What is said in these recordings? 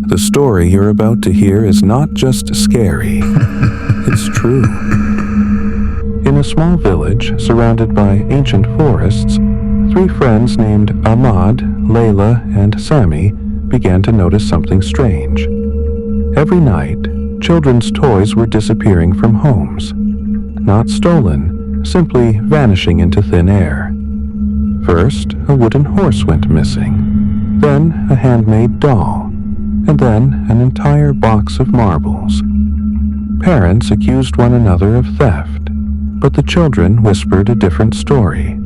The story you're about to hear is not just scary, it's true. In a small village surrounded by ancient forests, three friends named Ahmad, Layla, and Sammy began to notice something strange. Every night, children's toys were disappearing from homes. Not stolen, simply vanishing into thin air. First, a wooden horse went missing, then a handmade doll, and then an entire box of marbles. Parents accused one another of theft, but the children whispered a different story.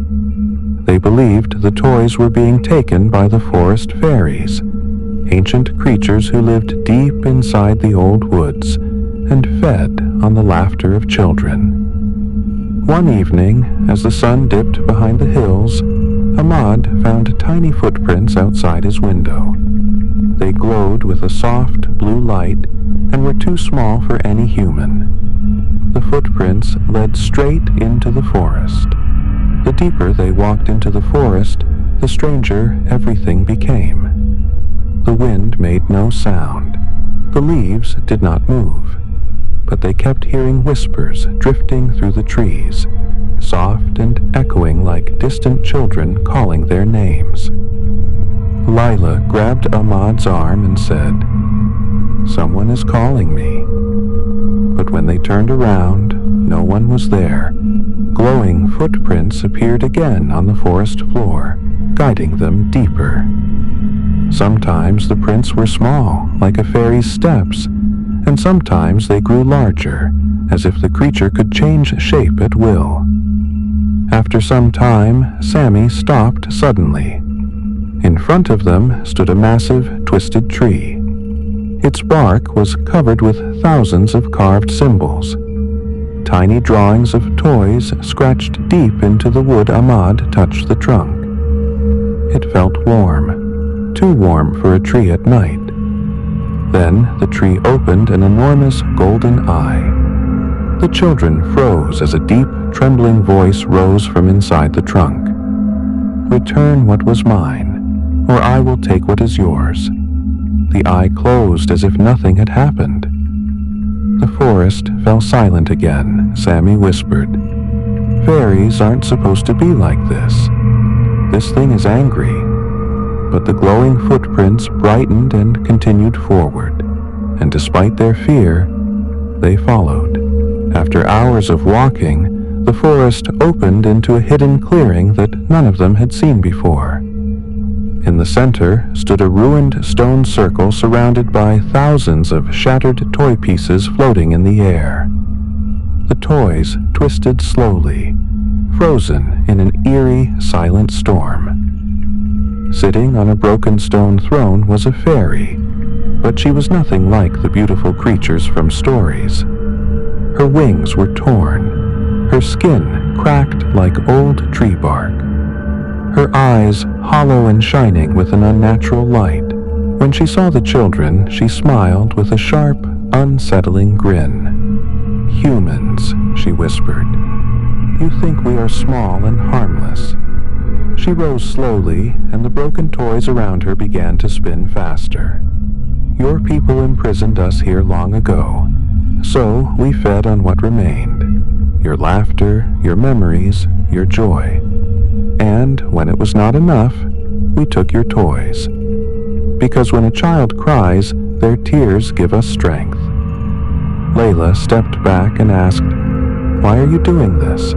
They believed the toys were being taken by the Forest Fairies, ancient creatures who lived deep inside the old woods and fed on the laughter of children. One evening, as the sun dipped behind the hills, Ahmad found tiny footprints outside his window. They glowed with a soft blue light and were too small for any human. The footprints led straight into the forest. The deeper they walked into the forest, the stranger everything became. The wind made no sound. The leaves did not move, but they kept hearing whispers drifting through the trees, soft and echoing like distant children calling their names. Lila grabbed Ahmad's arm and said, "Someone is calling me." But when they turned around, no one was there. Glowing footprints appeared again on the forest floor, guiding them deeper. Sometimes the prints were small, like a fairy's steps, and sometimes they grew larger, as if the creature could change shape at will. After some time, Sammy stopped suddenly. In front of them stood a massive, twisted tree. Its bark was covered with thousands of carved symbols. Tiny drawings of toys scratched deep into the wood. Ahmad touched the trunk. It felt warm, too warm for a tree at night. Then the tree opened an enormous golden eye. The children froze as a deep, trembling voice rose from inside the trunk. "Return what was mine, or I will take what is yours." The eye closed as if nothing had happened. The forest fell silent again. Sammy whispered, "Fairies aren't supposed to be like this. This thing is angry." But the glowing footprints brightened and continued forward, and despite their fear, they followed. After hours of walking, the forest opened into a hidden clearing that none of them had seen before. In the center stood a ruined stone circle surrounded by thousands of shattered toy pieces floating in the air. The toys twisted slowly, frozen in an eerie, silent storm. Sitting on a broken stone throne was a fairy, but she was nothing like the beautiful creatures from stories. Her wings were torn, her skin cracked like old tree bark. Her eyes hollow and shining with an unnatural light. When she saw the children, she smiled with a sharp, unsettling grin. "Humans," she whispered. "You think we are small and harmless." She rose slowly, and the broken toys around her began to spin faster. "Your people imprisoned us here long ago, so we fed on what remained. Your laughter, your memories, your joy. And when it was not enough, we took your toys. Because when a child cries, their tears give us strength." Layla stepped back and asked, "Why are you doing this?"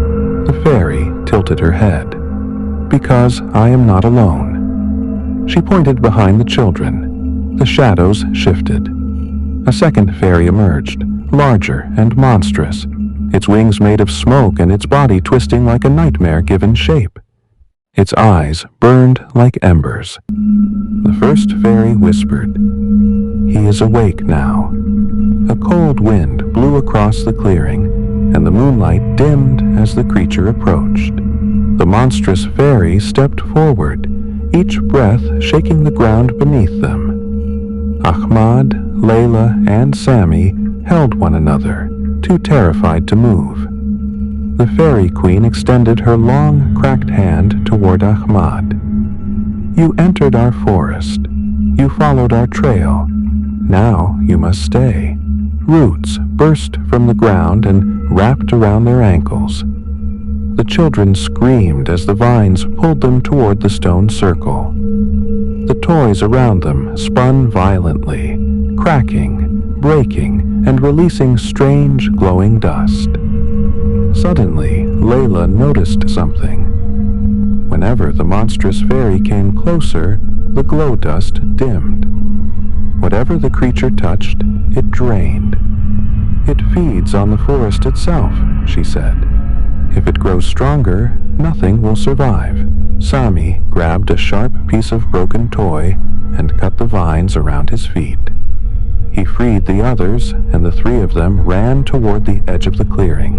The fairy tilted her head. "Because I am not alone." She pointed behind the children. The shadows shifted. A second fairy emerged, larger and monstrous, its wings made of smoke and its body twisting like a nightmare given shape. Its eyes burned like embers. The first fairy whispered, "He is awake now." A cold wind blew across the clearing, and the moonlight dimmed as the creature approached. The monstrous fairy stepped forward, each breath shaking the ground beneath them. Ahmad, Layla, and Sammy held one another, too terrified to move. The fairy queen extended her long, cracked hand toward Ahmad. "You entered our forest. You followed our trail. Now you must stay. Roots burst from the ground and wrapped around their ankles. The children screamed as the vines pulled them toward the stone circle. The toys around them spun violently, cracking, breaking, and releasing strange glowing dust. Suddenly, Layla noticed something. Whenever the monstrous fairy came closer, the glow dust dimmed. Whatever the creature touched, it drained. It feeds on the forest itself, she said. If it grows stronger, nothing will survive. Sami grabbed a sharp piece of broken toy and cut the vines around his feet. He freed the others, and the three of them ran toward the edge of the clearing.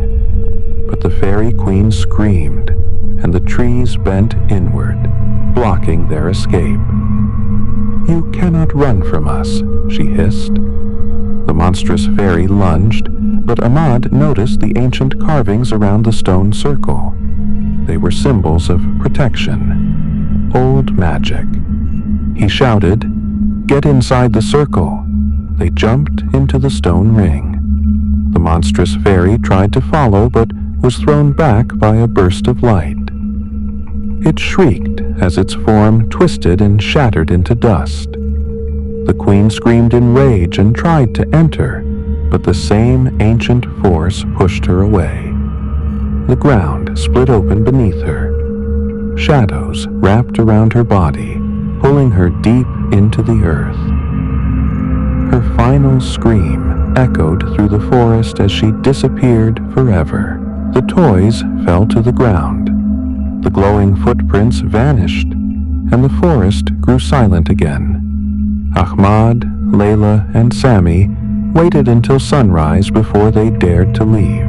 But the fairy queen screamed, and the trees bent inward, blocking their escape. "You cannot run from us," she hissed. The monstrous fairy lunged, but Ahmad noticed the ancient carvings around the stone circle. They were symbols of protection, old magic. He shouted, "Get inside the circle." They jumped into the stone ring. The monstrous fairy tried to follow, but was thrown back by a burst of light. It shrieked as its form twisted and shattered into dust. The queen screamed in rage and tried to enter, but the same ancient force pushed her away. The ground split open beneath her. Shadows wrapped around her body, pulling her deep into the earth. Her final scream echoed through the forest as she disappeared forever. The toys fell to the ground. The glowing footprints vanished, and the forest grew silent again. Ahmad, Layla, and Sami waited until sunrise before they dared to leave.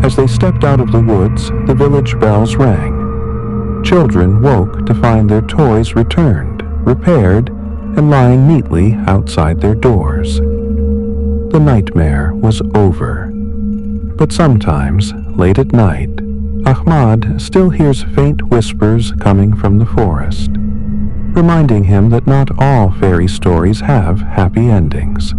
As they stepped out of the woods, the village bells rang. Children woke to find their toys returned, repaired, and lying neatly outside their doors. The nightmare was over. But sometimes, late at night, Ahmad still hears faint whispers coming from the forest, reminding him that not all fairy stories have happy endings.